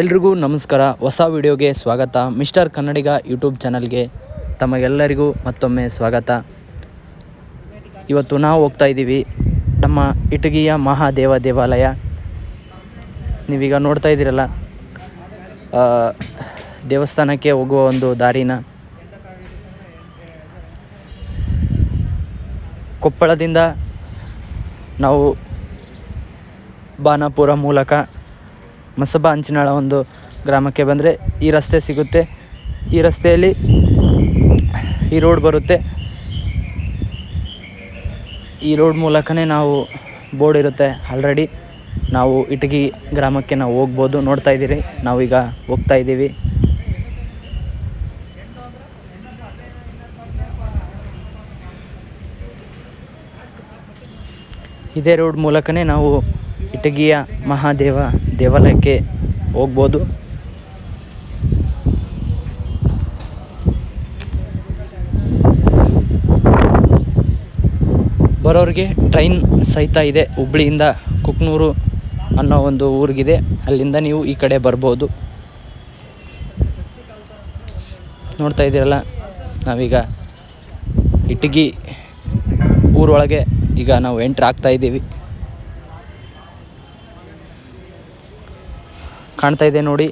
ಎಲ್ರಿಗೂ ನಮಸ್ಕಾರ. ಹೊಸ ವಿಡಿಯೋಗೆ ಸ್ವಾಗತ. ಮಿಸ್ಟರ್ ಕನ್ನಡಿಗ ಯೂಟ್ಯೂಬ್ ಚಾನಲ್ಗೆ ತಮಗೆಲ್ಲರಿಗೂ ಮತ್ತೊಮ್ಮೆ ಸ್ವಾಗತ. ಇವತ್ತು ನಾವು ಹೋಗ್ತಾ ಇದ್ದೀವಿ ನಮ್ಮ ಇಟಗಿಯ ಮಹಾದೇವ ದೇವಾಲಯ. ನೀವೀಗ ನೋಡ್ತಾ ಇದ್ದೀರಲ್ಲ, ದೇವಸ್ಥಾನಕ್ಕೆ ಹೋಗುವ ಒಂದು ದಾರಿನ. ಕೊಪ್ಪಳದಿಂದ ನಾವು ಬಾಣಾಪುರ ಮೂಲಕ ಮಸಬಾ ಅಂಚಿನಾಳ ಒಂದು ಗ್ರಾಮಕ್ಕೆ ಬಂದರೆ ಈ ರಸ್ತೆ ಸಿಗುತ್ತೆ. ಈ ರಸ್ತೆಯಲ್ಲಿ ಈ ರೋಡ್ ಬರುತ್ತೆ. ಈ ರೋಡ್ ಮೂಲಕನೇ ನಾವು ಬೋರ್ಡ್ ಇರುತ್ತೆ ಆಲ್ರೆಡಿ. ನಾವು ಇಟಗಿ ಗ್ರಾಮಕ್ಕೆ ನಾವು ಹೋಗ್ಬೋದು. ನೋಡ್ತಾ ಇದ್ದೀರಿ, ನಾವೀಗ ಹೋಗ್ತಾ ಇದ್ದೀವಿ. ಇದೇ ರೋಡ್ ಮೂಲಕನೇ ನಾವು ಇಟಗಿಯ ಮಹಾದೇವ ದೇವಾಲಯಕ್ಕೆ ಹೋಗ್ಬೋದು. ಬರೋರಿಗೆ ಟ್ರೈನ್ ಸಹಿತ ಇದೆ. ಹುಬ್ಳಿಯಿಂದ ಕುಕ್ನೂರು ಅನ್ನೋ ಒಂದು ಊರಿಗಿದೆ, ಅಲ್ಲಿಂದ ನೀವು ಈ ಕಡೆ ಬರ್ಬೋದು. ನೋಡ್ತಾ ಇದ್ದೀರಲ್ಲ, ನಾವೀಗ ಇಟಗಿ ಊರೊಳಗೆ ಈಗ ನಾವು ಎಂಟ್ರ್ ಆಗ್ತಾ ಇದ್ದೀವಿ. ಕಾಣ್ತಾ ಇದೆ ನೋಡಿ,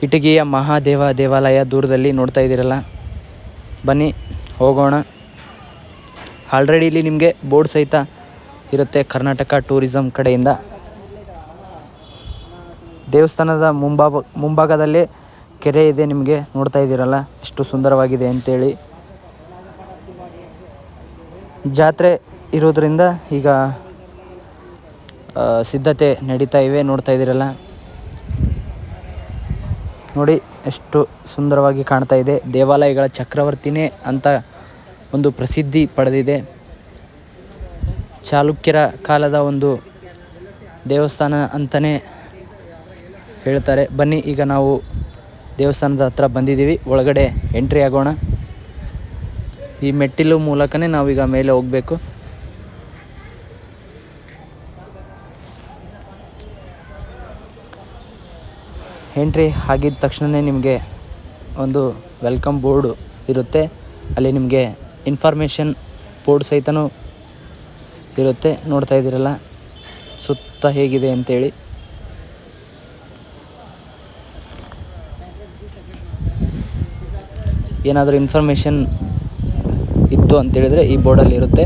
ಇಟಗಿಯ ಮಹಾದೇವ ದೇವಾಲಯ ದೂರದಲ್ಲಿ ನೋಡ್ತಾ ಇದ್ದೀರಲ್ಲ. ಬನ್ನಿ ಹೋಗೋಣ. ಆಲ್ರೆಡಿ ಇಲ್ಲಿ ನಿಮಗೆ ಬೋರ್ಡ್ ಸಹಿತ ಇರುತ್ತೆ, ಕರ್ನಾಟಕ ಟೂರಿಸಂ ಕಡೆಯಿಂದ. ದೇವಸ್ಥಾನದ ಮುಂಭಾಗದಲ್ಲೇ ಕೆರೆ ಇದೆ. ನಿಮಗೆ ನೋಡ್ತಾ ಇದ್ದೀರಲ್ಲ ಎಷ್ಟು ಸುಂದರವಾಗಿದೆ ಅಂತೇಳಿ. ಜಾತ್ರೆ ಇರೋದ್ರಿಂದ ಈಗ ಸಿದ್ಧತೆ ನಡೀತಾ ಇವೆ. ನೋಡ್ತಾ ಇದ್ದೀರಲ್ಲ ನೋಡಿ, ಎಷ್ಟು ಸುಂದರವಾಗಿ ಕಾಣ್ತಾ ಇದೆ. ದೇವಾಲಯಗಳ ಚಕ್ರವರ್ತಿನೇ ಅಂತ ಒಂದು ಪ್ರಸಿದ್ಧಿ ಪಡೆದಿದೆ. ಚಾಲುಕ್ಯರ ಕಾಲದ ಒಂದು ದೇವಸ್ಥಾನ ಅಂತಲೇ ಹೇಳ್ತಾರೆ. ಬನ್ನಿ, ಈಗ ನಾವು ದೇವಸ್ಥಾನದ ಹತ್ರ ಬಂದಿದ್ದೀವಿ. ಒಳಗಡೆ ಎಂಟ್ರಿ ಆಗೋಣ. ಈ ಮೆಟ್ಟಿಲು ಮೂಲಕನೇ ನಾವೀಗ ಮೇಲೆ ಹೋಗಬೇಕು. ಎಂಟ್ರಿ ಆಗಿದ ತಕ್ಷಣವೇ ನಿಮಗೆ ಒಂದು ವೆಲ್ಕಮ್ ಬೋರ್ಡು ಇರುತ್ತೆ. ಅಲ್ಲಿ ನಿಮಗೆ ಇನ್ಫಾರ್ಮೇಷನ್ ಬೋರ್ಡ್ ಸಹಿತನೂ ಇರುತ್ತೆ. ನೋಡ್ತಾ ಇದ್ದೀರಲ್ಲ ಸುತ್ತ ಹೇಗಿದೆ ಅಂತೇಳಿ. ಏನಾದರೂ ಇನ್ಫಾರ್ಮೇಷನ್ ಇತ್ತು ಅಂತೇಳಿದರೆ ಈ ಬೋರ್ಡಲ್ಲಿ ಇರುತ್ತೆ.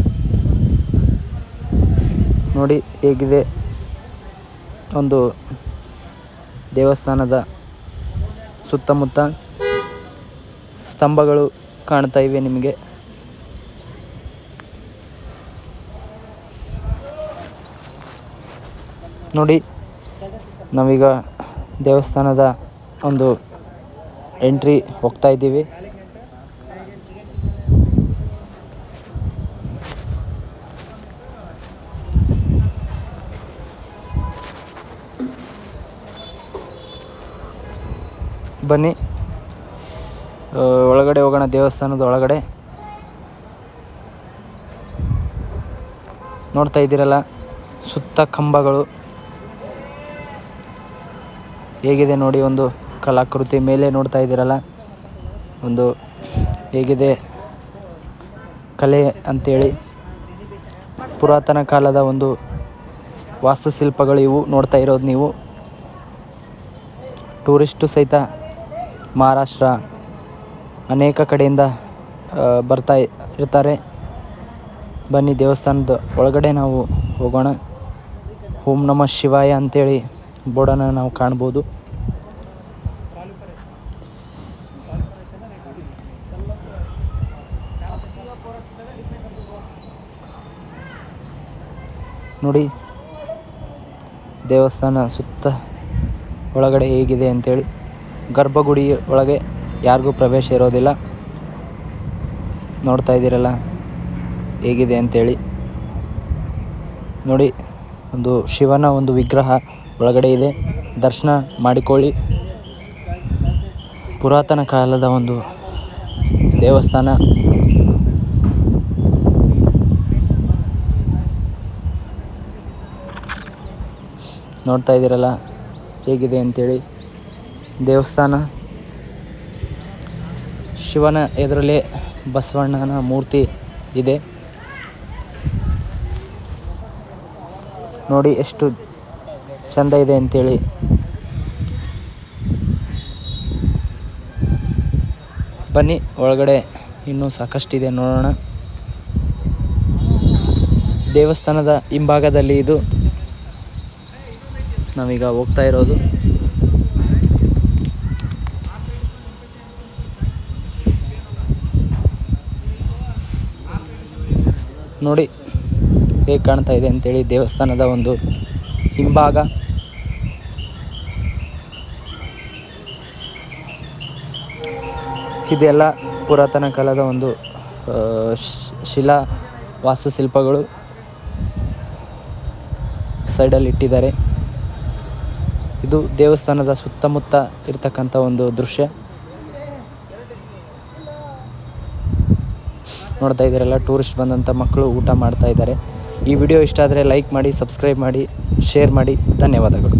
ನೋಡಿ ಹೇಗಿದೆ ಒಂದು ದೇವಸ್ಥಾನದ ಸುತ್ತಮುತ್ತ ಸ್ತಂಭಗಳು ಕಾಣ್ತಾ ಇವೆ ನಿಮಗೆ. ನೋಡಿ, ನಾವೀಗ ದೇವಸ್ಥಾನದ ಒಂದು ಎಂಟ್ರಿ ಹೋಗ್ತಾ ಇದ್ದೀವಿ. ಬನ್ನಿ ಒಳಗಡೆ ಹೋಗೋಣ. ದೇವಸ್ಥಾನದ ಒಳಗಡೆ ನೋಡ್ತಾ ಇದ್ದೀರಲ್ಲ, ಸುತ್ತ ಕಂಬಗಳು ಹೇಗಿದೆ ನೋಡಿ. ಒಂದು ಕಲಾಕೃತಿ ಮೇಲೆ ನೋಡ್ತಾ ಇದ್ದೀರಲ್ಲ, ಒಂದು ಹೇಗಿದೆ ಕಲೆ ಅಂಥೇಳಿ. ಪುರಾತನ ಕಾಲದ ಒಂದು ವಾಸ್ತುಶಿಲ್ಪಗಳು ಇವು ನೋಡ್ತಾ ಇರೋದು ನೀವು. ಟೂರಿಸ್ಟು ಸಹಿತ ಮಹಾರಾಷ್ಟ್ರ ಅನೇಕ ಕಡೆಯಿಂದ ಬರ್ತಾ ಇರ್ತಾರೆ. ಬನ್ನಿ ದೇವಸ್ಥಾನದ ಒಳಗಡೆ ನಾವು ಹೋಗೋಣ. ಓಂ ನಮಃ ಶಿವಾಯ ಅಂಥೇಳಿ ಬೋರ್ಡನ್ನು ನಾವು ಕಾಣ್ಬೋದು. ನೋಡಿ ದೇವಸ್ಥಾನ ಸುತ್ತ ಒಳಗಡೆ ಹೇಗಿದೆ ಅಂಥೇಳಿ. ಗರ್ಭಗುಡಿ ಒಳಗೆ ಯಾರಿಗೂ ಪ್ರವೇಶ ಇರೋದಿಲ್ಲ. ನೋಡ್ತಾ ಇದ್ದೀರಲ್ಲ ಹೇಗಿದೆ ಅಂಥೇಳಿ. ನೋಡಿ, ಒಂದು ಶಿವನ ಒಂದು ವಿಗ್ರಹ ಒಳಗಡೆ ಇದೆ. ದರ್ಶನ ಮಾಡಿಕೊಳ್ಳಿ. ಪುರಾತನ ಕಾಲದ ಒಂದು ದೇವಸ್ಥಾನ. ನೋಡ್ತಾ ಇದ್ದೀರಲ್ಲ ಹೇಗಿದೆ ಅಂತೇಳಿ. ದೇವಸ್ಥಾನ. ಶಿವನ ಎದುರಲ್ಲೇ ಬಸವಣ್ಣನ ಮೂರ್ತಿ ಇದೆ. ನೋಡಿ ಎಷ್ಟು ಚಂದ ಇದೆ ಅಂತೇಳಿ. ಬನ್ನಿ ಒಳಗಡೆ ಇನ್ನೂ ಸಾಕಷ್ಟಿದೆ, ನೋಡೋಣ. ದೇವಸ್ಥಾನದ ಹಿಂಭಾಗದಲ್ಲಿ ಇದು ನಾವೀಗ ಹೋಗ್ತಾ ಇರೋದು. ನೋಡಿ ಹೇಗೆ ಕಾಣ್ತಾ ಇದೆ ಅಂತೇಳಿ ದೇವಸ್ಥಾನದ ಒಂದು ಹಿಂಭಾಗ. ಇದೆಲ್ಲ ಪುರಾತನ ಕಾಲದ ಒಂದು ಶಿಲಾ ವಾಸ್ತುಶಿಲ್ಪಗಳು ಸೈಡಲ್ಲಿ ಇಟ್ಟಿದ್ದಾರೆ. ಇದು ದೇವಸ್ಥಾನದ ಸುತ್ತಮುತ್ತ ಇರ್ತಕ್ಕಂಥ ಒಂದು ದೃಶ್ಯ. ನೋಡ್ತಾ ಇದ್ದೀರಲ್ಲ, ಟೂರಿಸ್ಟ್ ಬಂದಂಥ ಮಕ್ಕಳು ಊಟ ಮಾಡ್ತಾ ಇದ್ದಾರೆ. ಈ ವಿಡಿಯೋ ಇಷ್ಟ ಆದರೆ ಲೈಕ್ ಮಾಡಿ, ಸಬ್ಸ್ಕ್ರೈಬ್ ಮಾಡಿ, ಶೇರ್ ಮಾಡಿ. ಧನ್ಯವಾದಗಳು.